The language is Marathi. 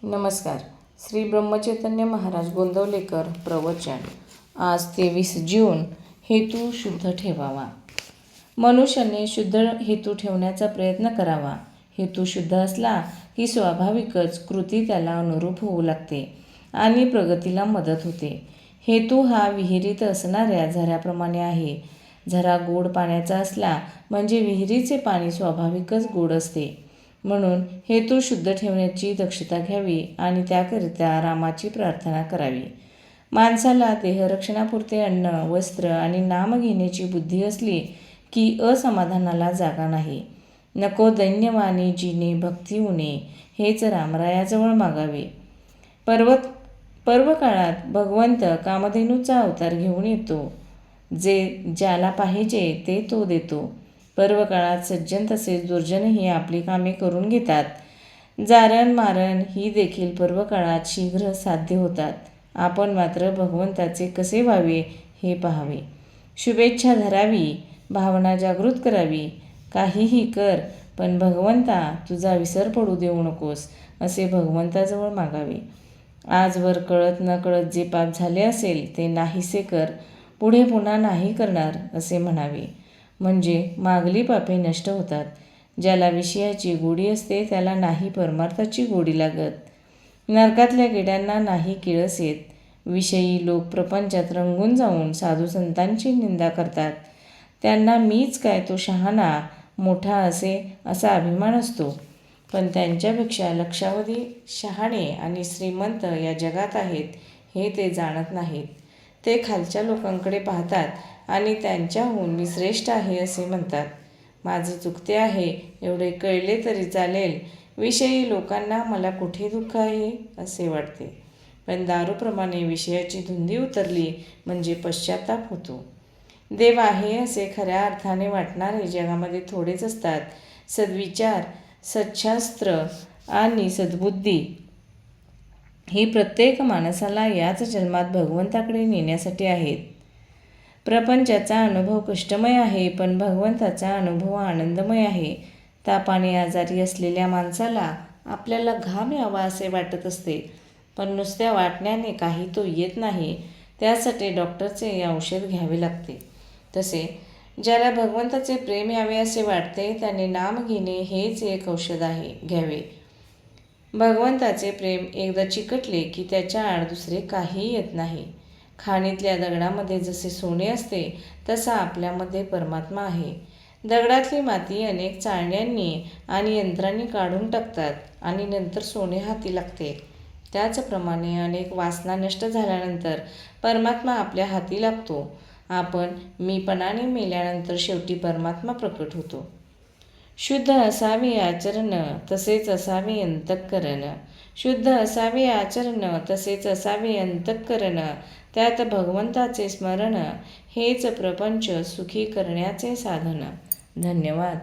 नमस्कार. श्री ब्रह्मचैतन्य महाराज गोंदवलेकर प्रवचन. आज 23 जून. हेतू शुद्ध ठेवावा. मनुष्याने शुद्ध हेतू ठेवण्याचा प्रयत्न करावा. हेतू शुद्ध असला की स्वाभाविकच कृती त्याला अनुरूप होऊ लागते आणि प्रगतीला मदत होते. हेतू हा विहिरीत असणाऱ्या झऱ्याप्रमाणे आहे. झरा गोड पाण्याचा असला म्हणजे विहिरीचे पाणी स्वाभाविकच गोड असते. म्हणून हेतू शुद्ध ठेवण्याची दक्षता घ्यावी आणि त्याकरिता रामाची प्रार्थना करावी. माणसाला देहरक्षणापुरते अन्न, वस्त्र आणि नाम घेण्याची बुद्धी असली की असमाधानाला जागा नाही. नको दैन्यवानी जीने भक्ती उणे, हेच रामरायाजवळ मागावे. पर्वकाळात भगवंत कामधेनूचा अवतार घेऊन येतो. ज्याला पाहिजे ते तो देतो. पर्वकाळात सज्जन तसेच दुर्जनही आपली कामे करून घेतात. जारण मारण ही देखील पर्वकाळात शीघ्र साध्य होतात. आपण मात्र भगवंताचे कसे व्हावे हे पाहावे. शुभेच्छा धरावी, भावना जागृत करावी. काहीही कर, पण भगवंता तुझा विसर पडू देऊ नकोस, असे भगवंताजवळ मागावे. आजवर कळत न कळत जे पाप झाले असेल ते नाहीसे कर, पुढे पुन्हा नाही करणार, असे म्हणावे. म्हणजे मागली पापे नष्ट होतात. ज्याला विषयाची गोडी असते त्याला नाही परमार्थाची गोडी लागत. नरकातल्या किड्यांना नाही किळस येत. विषयी लोक प्रपंचात रंगून जाऊन साधू संतांची निंदा करतात. त्यांना मीच काय तो शहाणा मोठा असा अभिमान असतो. पण त्यांच्यापेक्षा लक्षावधी शहाणे आणि श्रीमंत या जगात आहेत हे ते जाणत नाहीत. ते खालच्या लोकांकडे पाहतात आणि त्यांच्याहून मी श्रेष्ठ आहे असे म्हणतात. माझे चुकते आहे एवढे कळले तरी चालेल. विषयी लोकांना मला कुठे दुःख आहे असे वाटते. पण दारूप्रमाणे विषयाची धुंदी उतरली म्हणजे पश्चाताप होतो. देव आहे असे खऱ्या अर्थाने वाटणारे जगामध्ये थोडेच असतात. सद्विचार, सच्छास्त्र आणि सद्बुद्धी ही प्रत्येक माणसाला याच जन्मात भगवंताकडे नेण्यासाठी आहेत. प्रपंचाचा अनुभव कष्टमय आहे, पण भगवंताचा अनुभव आनंदमय आहे. तापाने आजारी असलेल्या माणसाला आपल्याला घाम यावा असे वाटत असते, पण नुसत्या वाटण्याने काही तो येत नाही. त्यासाठी डॉक्टरचे औषध घ्यावे लागते. तसे ज्याला भगवंताचे प्रेम यावे असे वाटते त्याने नाम घेणे हेच एक औषध आहे, घ्यावे. भगवंताचे प्रेम एकदा चिकटले की त्याच्या आड दुसरे काही येत नाही. खाणीतल्या दगडामध्ये जसे सोने असते तसा आपल्यामध्ये परमात्मा आहे. दगडातली माती अनेक चाळण्यांनी आणि यंत्रांनी काढून टाकतात आणि नंतर सोने हाती लागते. त्याचप्रमाणे अनेक वासना नष्ट झाल्यानंतर परमात्मा आपल्या हाती लागतो. आपण मीपणाने मेल्यानंतर शेवटी परमात्मा प्रकट होतो. शुद्ध असावे आचरण, तसेच असावे अंतःकरण. शुद्ध असावे आचरण, तसेच असावे अंतःकरण. त्यात भगवंताचे स्मरण, हेच प्रपंच सुखी करण्याचे साधन. धन्यवाद.